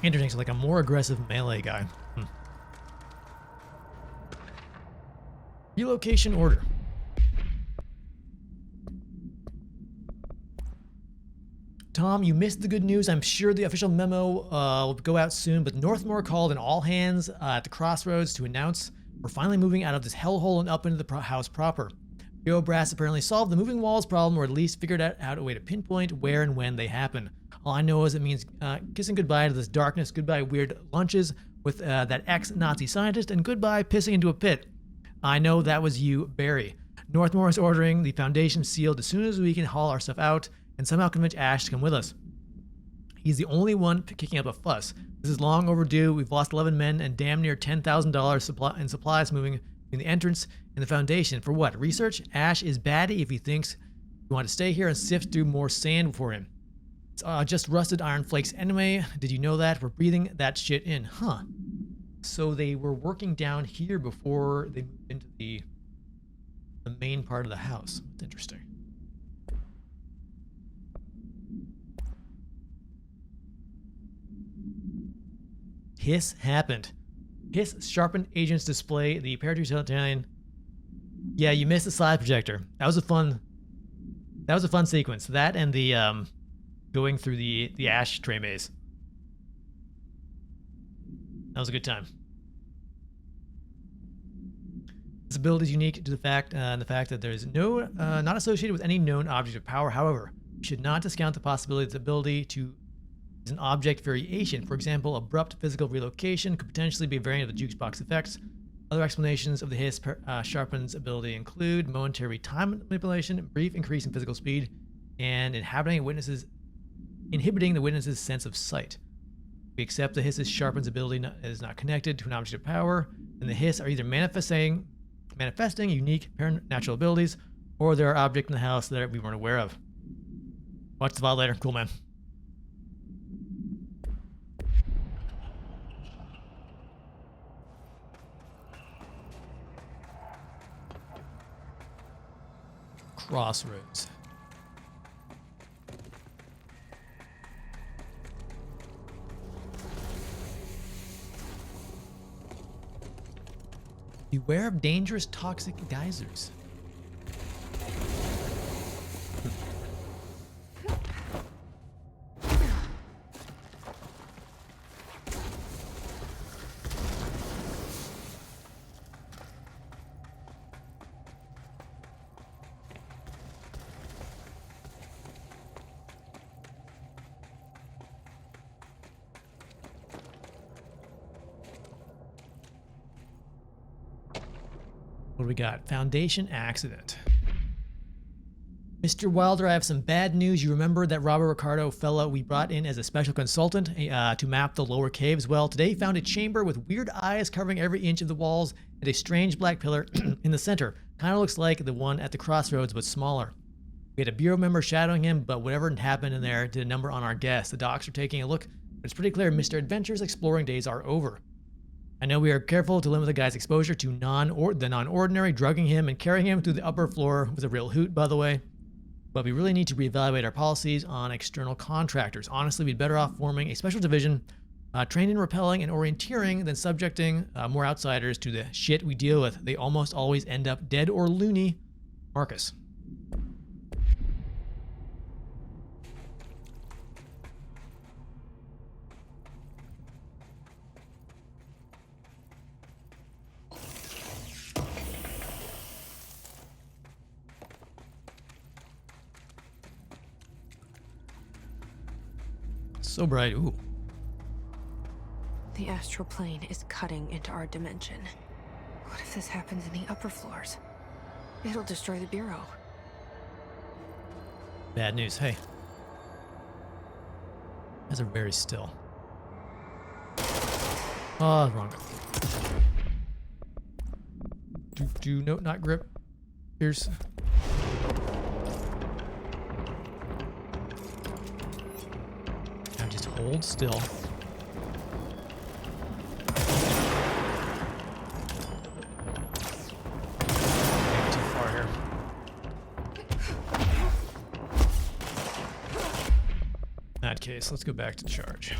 Interesting, so like a more aggressive melee guy. Relocation order. Tom, you missed the good news. I'm sure the official memo will go out soon, but Northmore called an all hands at the crossroads to announce we're finally moving out of this hellhole and up into the house proper. Rio Brass apparently solved the moving walls problem, or at least figured out a way to pinpoint where and when they happen. All I know is it means kissing goodbye to this darkness, goodbye weird lunches with that ex-Nazi scientist, and goodbye pissing into a pit. I know that was you, Barry. Northmore is ordering the Foundation sealed as soon as we can haul our stuff out and somehow convince Ash to come with us. He's the only one kicking up a fuss. This is long overdue. We've lost 11 men and damn near $10,000 in supplies moving between the entrance and the Foundation. For what? Research? Ash is batty if he thinks we want to stay here and sift through more sand for him. It's just rusted iron flakes anyway. Did you know that? We're breathing that shit in. Huh. So they were working down here before they moved into the main part of the house. That's interesting. Hiss happened. Hiss sharpened agents display the paratutilian. Yeah, you missed the slide projector. That was a fun sequence. That and the going through the ashtray maze. That was a good time. This ability is unique to the fact that there is no not associated with any known object of power. However, you should not discount the possibility that the ability to is an object variation. For example, abrupt physical relocation could potentially be a variant of the jukebox effects. Other explanations of the Hiss sharpens ability include momentary time manipulation, brief increase in physical speed, and inhibiting the witness's sense of sight. We accept the Hiss's sharpens ability is not connected to an object of power, and the Hiss are either manifesting unique supernatural abilities, or there are objects in the house that we weren't aware of. Watch the VOD later. Cool, man. Crossroads. Beware of dangerous toxic geysers. What do we got? Foundation accident. Mr. Wilder, I have some bad news. You remember that Robert Ricardo fellow we brought in as a special consultant to map the lower caves? Well, today he found a chamber with weird eyes covering every inch of the walls and a strange black pillar in the center. Kind of looks like the one at the crossroads, but smaller. We had a bureau member shadowing him, but whatever happened in there did a number on our guess. The docs are taking a look, but it's pretty clear Mr. Adventure's exploring days are over. I know we are careful to limit the guy's exposure to the non-ordinary, drugging him and carrying him through the upper floor with a real hoot, by the way. But we really need to reevaluate our policies on external contractors. Honestly, we'd better off forming a special division trained in repelling and orienteering than subjecting more outsiders to the shit we deal with. They almost always end up dead or loony. Marcus. So bright. Ooh. The astral plane is cutting into our dimension. What if this happens in the upper floors? It'll destroy the bureau. Bad news. Hey. Guys are very still. Oh, wrong. No, not grip. Here's. Now just hold still. Too far here. In that case, let's go back to charge.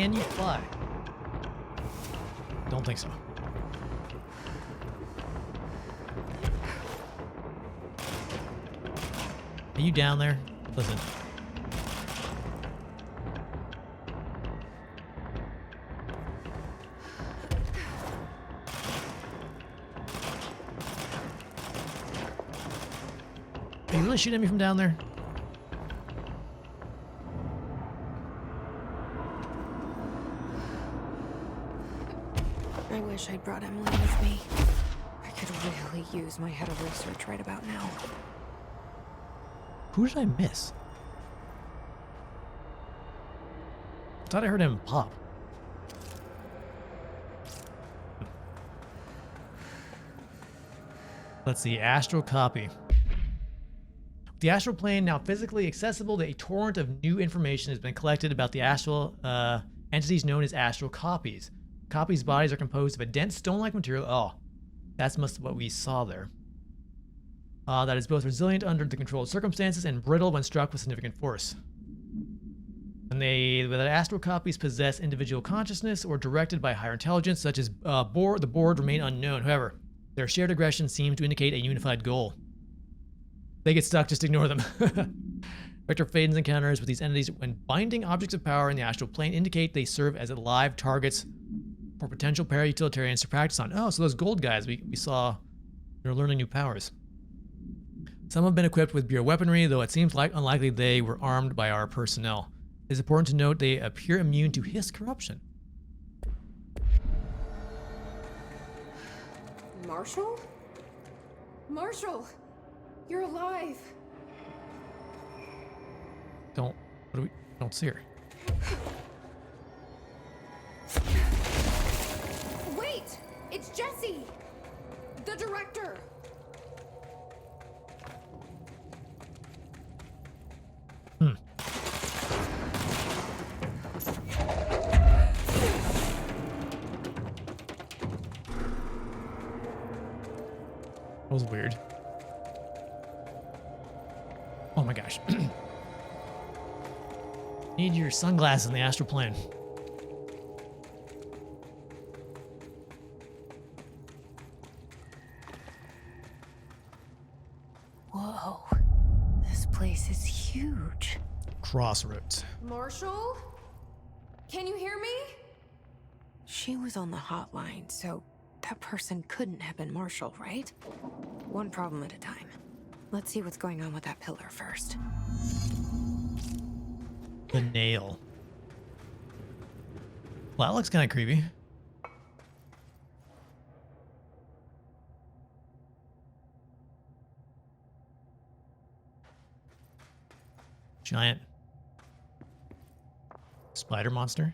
Can you fly? Don't think so. Are you down there? Listen. Are you really shooting at me from down there? I wish I'd brought Emily with me. I could really use my head of research right about now. Who did I miss? I thought I heard him pop. Let's see, astral copy. The astral plane now physically accessible, a torrent of new information has been collected about the astral entities known as astral copies. Copies' bodies are composed of a dense stone-like material. Oh, that's must what we saw there. That is both resilient under the controlled circumstances and brittle when struck with significant force. When the astral copies possess individual consciousness or directed by higher intelligence, such as the board remain unknown. However, their shared aggression seems to indicate a unified goal. They get stuck, just ignore them. Victor Faden's encounters with these entities when binding objects of power in the astral plane indicate they serve as live targets for potential para-utilitarians to practice on. Oh, so those gold guys we saw, they're learning new powers. Some have been equipped with Bureau weaponry, though it seems unlikely they were armed by our personnel. It is important to note they appear immune to Hiss corruption. Marshall? Marshall! You're alive! Don't see her. Wait! It's Jesse! The director! That was weird. Oh my gosh. Need your sunglasses in the astral plane. Whoa. This place is huge. Crossroads. Marshall? Can you hear me? She was on the hotline, so that person couldn't have been Marshall, right? One problem at a time. Let's see what's going on with that pillar first. The nail. Well, that looks kind of creepy. Giant spider monster.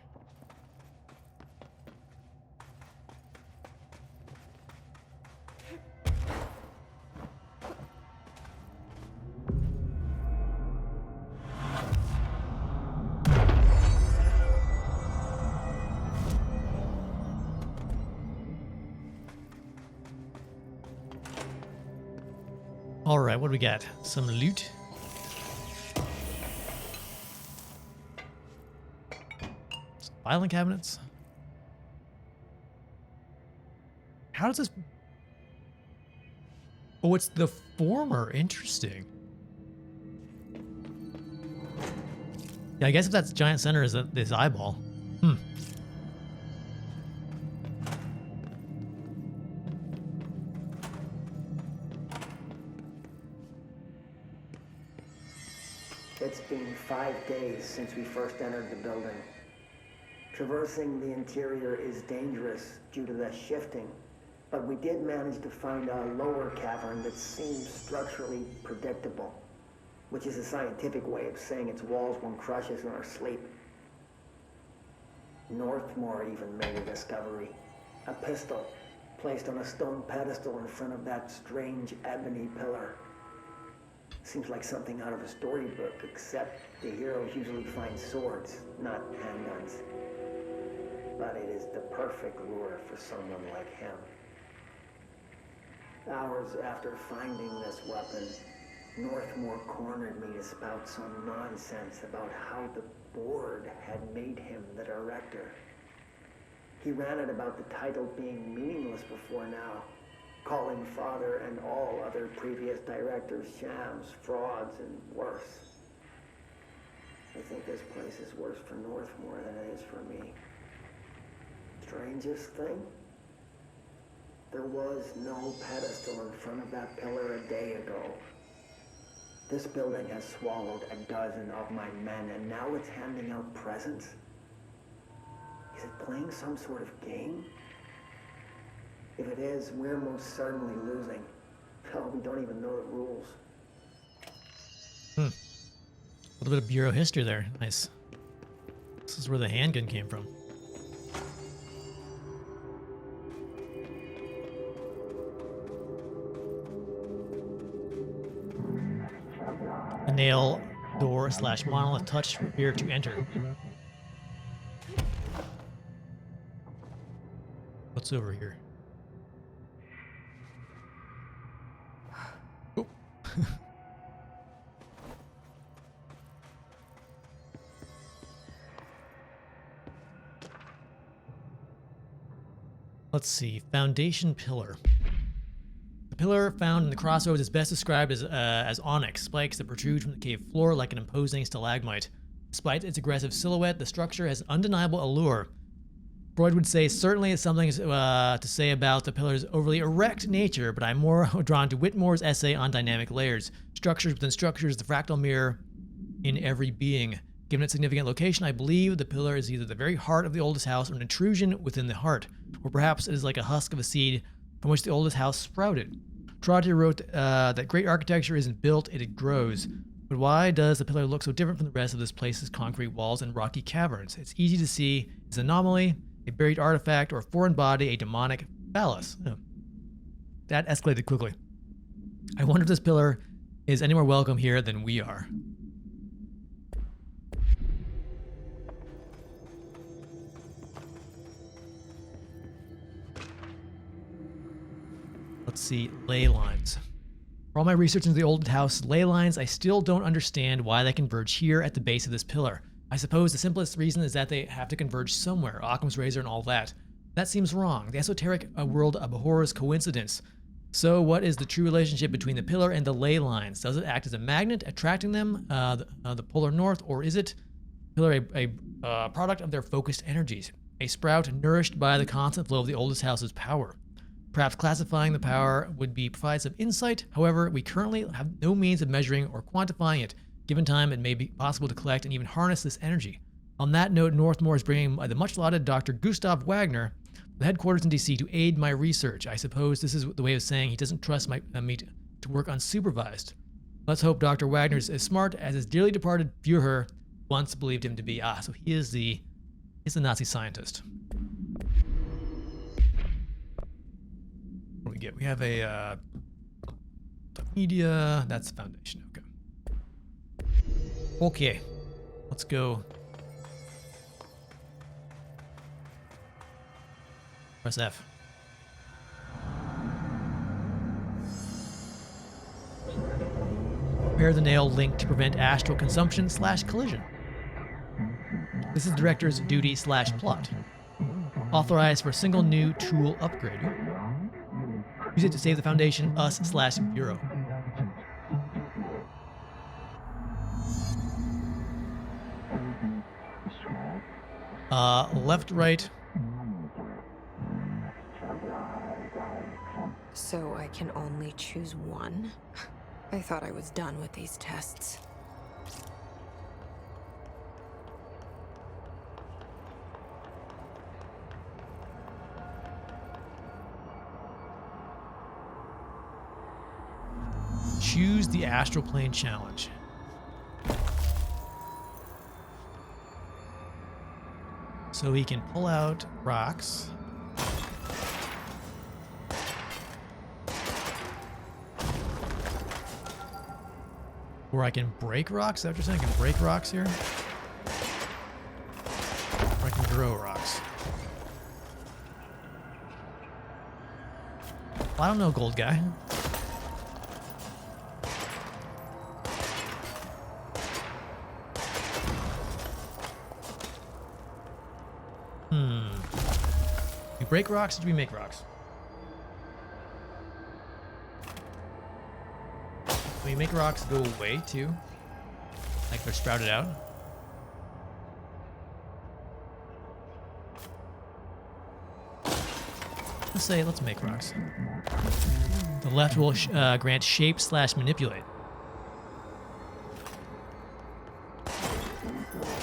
All right, what do we got? Some loot. Some filing cabinets. How does this... Oh, it's the former. Interesting. Yeah, I guess if that's giant center is this eyeball. It's been 5 days since we first entered the building. Traversing the interior is dangerous due to the shifting, but we did manage to find a lower cavern that seems structurally predictable, which is a scientific way of saying its walls won't crush us in our sleep. Northmore even made a discovery. A pistol placed on a stone pedestal in front of that strange ebony pillar. Seems like something out of a storybook, except the heroes usually find swords, not handguns. But it is the perfect lure for someone like him. Hours after finding this weapon, Northmore cornered me to spout some nonsense about how the board had made him the director. He ranted about the title being meaningless before now, calling Father and all other previous directors shams, frauds, and worse. I think this place is worse for Northmore than it is for me. Strangest thing? There was no pedestal in front of that pillar a day ago. This building has swallowed a dozen of my men, and now it's handing out presents? Is it playing some sort of game? If it is, we're most certainly losing. Hell, we don't even know the rules. A little bit of Bureau history there. Nice. This is where the handgun came from. A nail door / monolith touch here to enter. What's over here? Oh. Let's see. Foundation pillar. The pillar found in the crossroads is best described as onyx spikes that protrude from the cave floor like an imposing stalagmite. Despite its aggressive silhouette, the structure has undeniable allure. Freud would say certainly it's something to say about the pillar's overly erect nature, but I'm more drawn to Whitmore's essay on dynamic layers. Structures within structures, the fractal mirror in every being. Given its significant location, I believe the pillar is either the very heart of the oldest house or an intrusion within the heart, or perhaps it is like a husk of a seed from which the oldest house sprouted. Trottier wrote that great architecture isn't built, it grows. But why does the pillar look so different from the rest of this place's concrete walls and rocky caverns? It's easy to see it's an anomaly, a buried artifact, or a foreign body, a demonic phallus. Oh. That escalated quickly. I wonder if this pillar is any more welcome here than we are. Let's see, ley lines. For all my research into the old house ley lines, I still don't understand why they converge here at the base of this pillar. I suppose the simplest reason is that they have to converge somewhere, Occam's razor and all that. That seems wrong. The esoteric world abhors coincidence. So what is the true relationship between the pillar and the ley lines? Does it act as a magnet, attracting them, the polar north, or is it pillar a product of their focused energies, a sprout nourished by the constant flow of the oldest house's power? Perhaps classifying the power would provide some insight. However, we currently have no means of measuring or quantifying it. Given time, it may be possible to collect and even harness this energy. On that note, Northmore is bringing the much-lauded Dr. Gustav Wagner, the headquarters in DC, to aid my research. I suppose this is the way of saying he doesn't trust me to work unsupervised. Let's hope Dr. Wagner is as smart as his dearly departed Führer once believed him to be. So he's the Nazi scientist. What do we get? We have a media. That's the foundation. Okay, let's go. Press F. Repair the nail link to prevent astral consumption / collision. This is the director's duty / plot. Authorized for a single new tool upgrade. Use it to save the Foundation, us / Bureau. Left, right. So I can only choose one? I thought I was done with these tests. Choose the Astral Plane Challenge. So we can pull out rocks. Or I can break rocks? Is that what you're saying? I can break rocks here? Or I can grow rocks. Well, I don't know, gold guy. we break rocks or do we make rocks? Can we make rocks go away too? Like they're sprouted out? Let's make rocks. The left will grant shape / manipulate.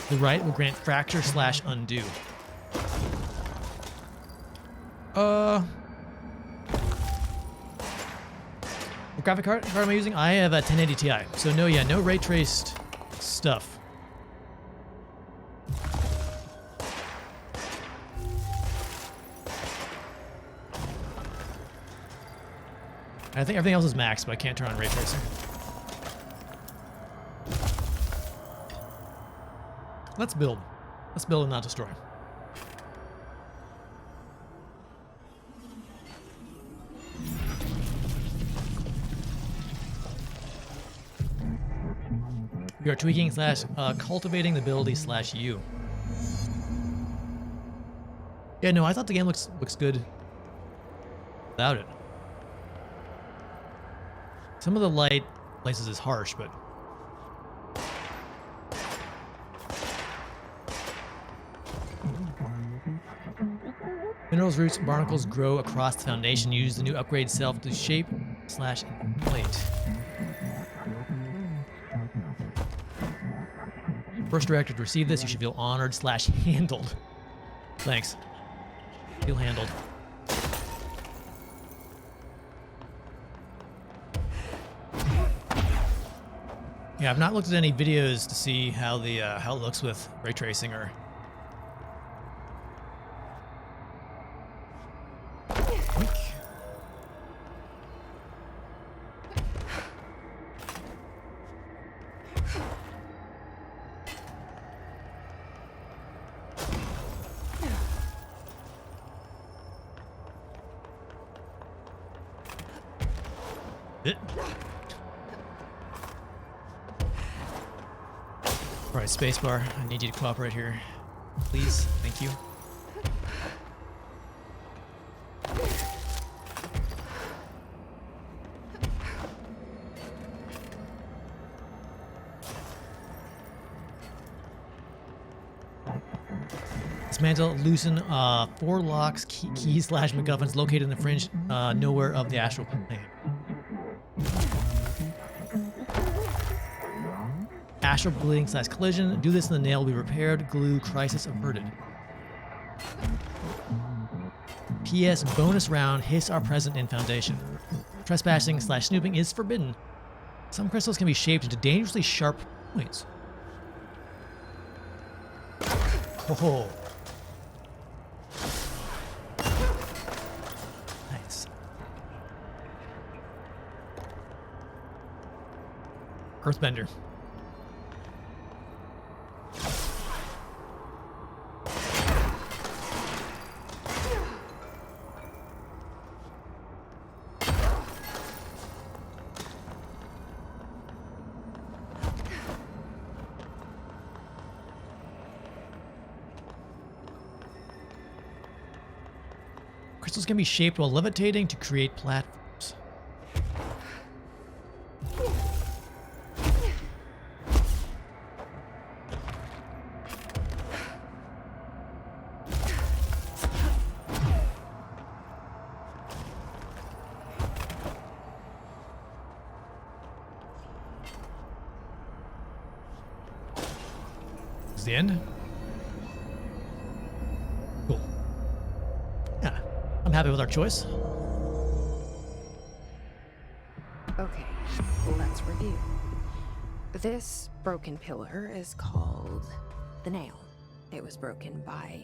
The right will grant fracture / undo. What graphic card am I using? I have a 1080 Ti. So no, yeah, no ray traced stuff. I think everything else is maxed, but I can't turn on ray tracing. Let's build. Let's build and not destroy. We are tweaking / cultivating the ability / you. Yeah, no, I thought the game looks good without it. Some of the light places is harsh, but minerals, roots, and barnacles grow across the foundation. Use the new upgrade self to shape / inflate. First director to receive this, you should feel honored / handled. Thanks. Feel handled. Yeah, I've not looked at any videos to see how how it looks with ray tracing or. Alright, spacebar. I need you to cooperate here. Please. Thank you. Dismantle, loosen 4 locks, keys / MacGuffins located in the fringe nowhere of the astral plane. Astral bleeding / collision. Do this and the nail will be repaired. Glue crisis averted. P.S. Bonus round. Hiss are present in Foundation. Trespassing / snooping is forbidden. Some crystals can be shaped into dangerously sharp points. Oh. Nice. Earthbender. Crystals can be shaped while levitating to create platforms. Is the end? Cool. Yeah, I'm happy with our choice. Okay, let's review. This broken pillar is called the nail. It was broken by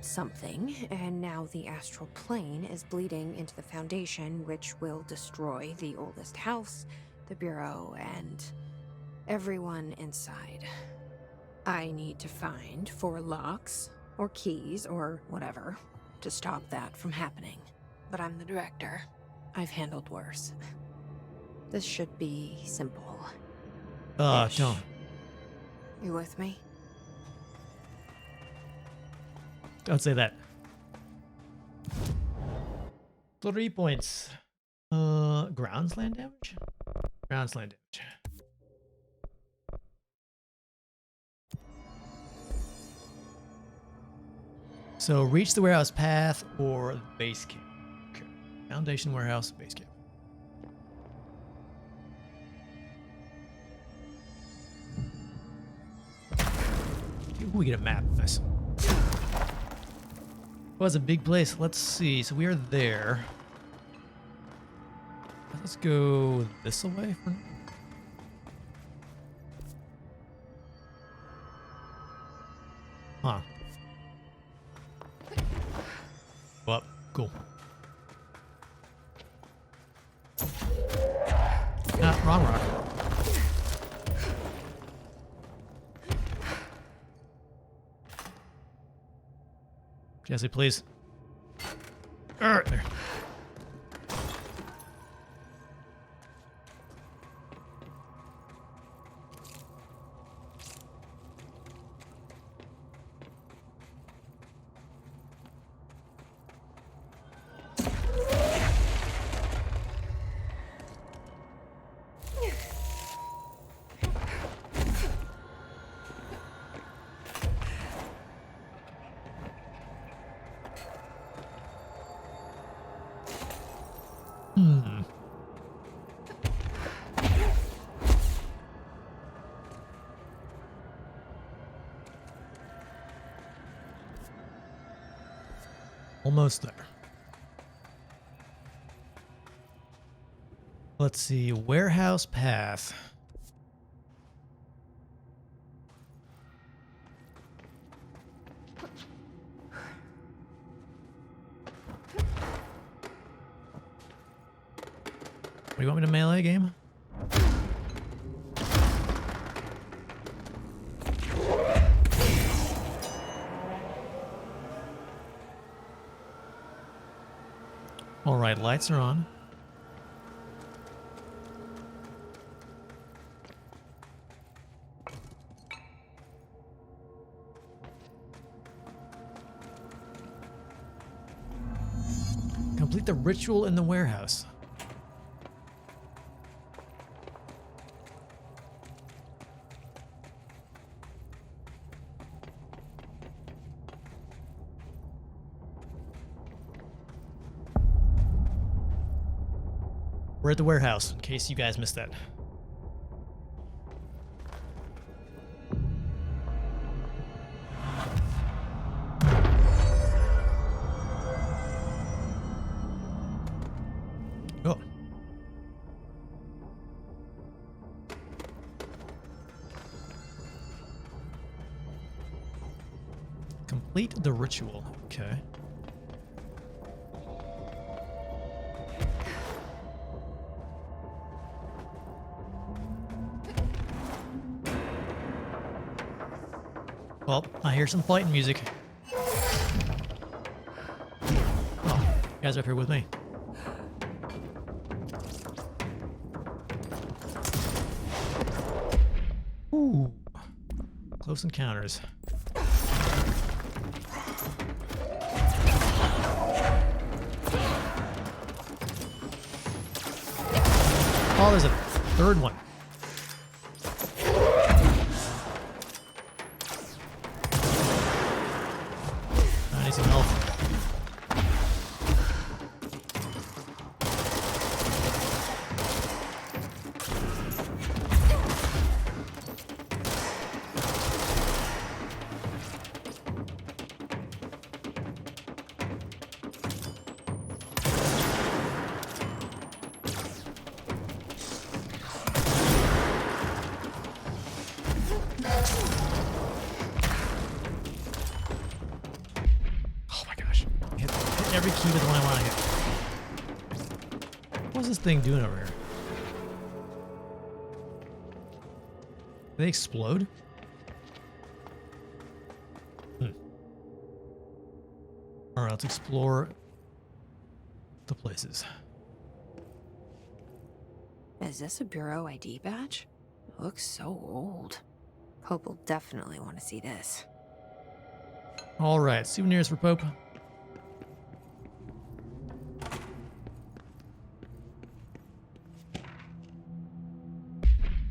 something, and now the astral plane is bleeding into the Foundation, which will destroy the oldest house, the bureau, and everyone inside. I need to find 4 locks, or keys, or whatever, to stop that from happening. But I'm the director. I've handled worse. This should be simple. Don't. You with me? Don't say that. 3 points. Grounds land damage? Grounds land damage. So reach the warehouse path or base camp. Okay. Foundation warehouse, base camp. Ooh, we get a map. Nice. Well, it's a big place. Let's see. So we are there. Let's go this way. Huh. Well, cool. Ah, wrong rock. Jesse, please. There. Almost there. Let's see. Warehouse path. What, do you want me to melee game? All right, lights are on. Complete the ritual in the warehouse. We're at the warehouse, in case you guys missed that. Oh. Complete the ritual. Okay. Well, I hear some fighting music. Oh, you guys are up here with me. Ooh. Close encounters. Oh, there's a third one. I need some health. Every key with the one I want to hit. What's this thing doing over here? Did they explode? Alright, let's explore the places. Is this a Bureau ID badge? It looks so old. Pope will definitely want to see this. Alright, souvenirs for Pope.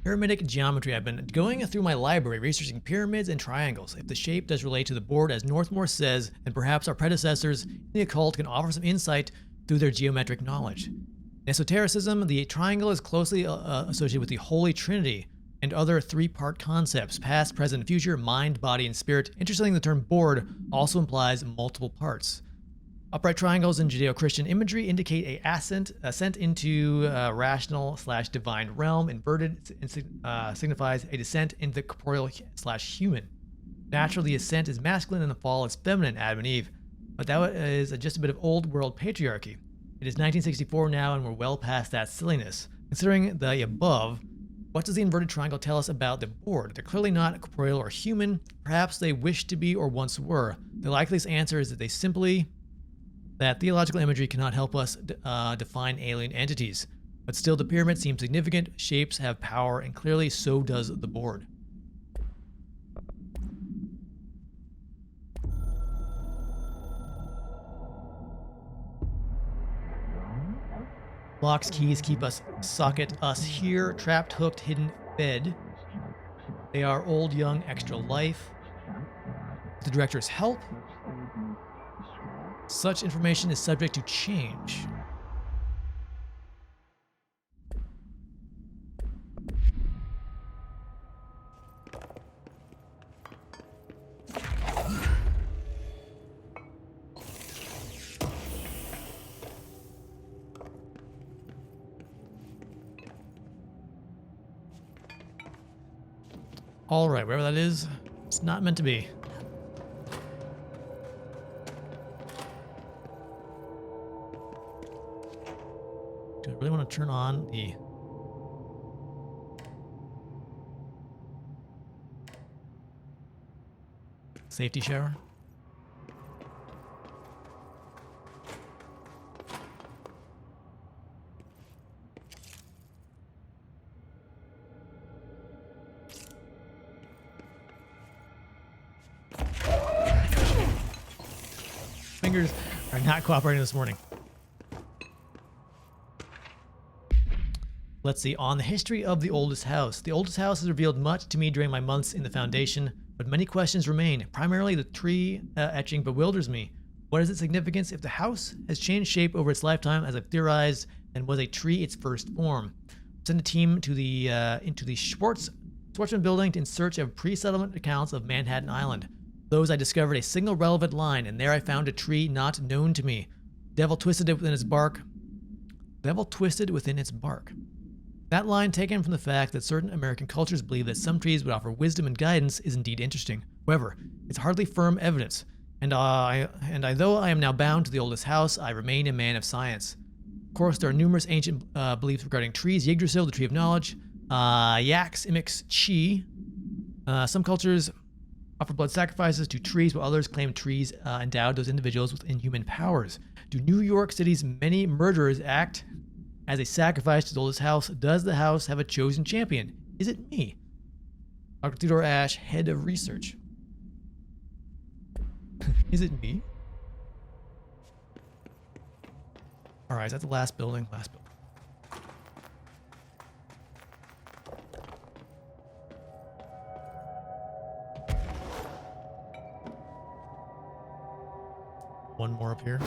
Pyramidic geometry. I've been going through my library researching pyramids and triangles. If the shape does relate to the board as Northmore says, then perhaps our predecessors in the occult can offer some insight through their geometric knowledge. In esotericism, the triangle is closely associated with the Holy Trinity and other three-part concepts: past, present, and future, mind, body, and spirit. Interestingly, the term board also implies multiple parts. Upright triangles in Judeo-Christian imagery indicate a ascent into rational/divine realm. Inverted signifies a descent into the corporeal/human. Naturally, the ascent is masculine and the fall is feminine, Adam and Eve. But that is just a bit of old world patriarchy. It is 1964 now, and we're well past that silliness. Considering the above, what does the inverted triangle tell us about the board? They're clearly not corporeal or human. Perhaps they wish to be or once were. The likeliest answer is that theological imagery cannot help us define alien entities. But still, the pyramid seems significant. Shapes have power, and clearly so does the board. Locks, keys keep us here, trapped, hooked, hidden, fed. They are old, young, extra life. With the director's help, such information is subject to change. All right, wherever that is, it's not meant to be. Do I really want to turn on the... safety shower? Fingers are not cooperating this morning. Let's see, on the history of the oldest house. The oldest house has revealed much to me during my months in the Foundation, but many questions remain. Primarily, the tree etching bewilders me. What is its significance? If the house has changed shape over its lifetime, as I've theorized, then was a tree its first form? Send a team to the into the Schwartzman building in search of pre-settlement accounts of Manhattan Island. Those I discovered a single relevant line, and there I found a tree not known to me. Devil twisted within its bark. That line, taken from the fact that certain American cultures believe that some trees would offer wisdom and guidance, is indeed interesting. However, it's hardly firm evidence, and though I am now bound to the oldest house, I remain a man of science. Of course, there are numerous ancient beliefs regarding trees: Yggdrasil, the tree of knowledge, Yax, Imix, Chi. Some cultures offer blood sacrifices to trees, while others claim trees endowed those individuals with inhuman powers. Do New York City's many murderers act as a sacrifice to the oldest house? Does the house have a chosen champion? Is it me? Dr. Theodore Ash, head of research. Is it me? All right, is that the last building? Last building. One more up here.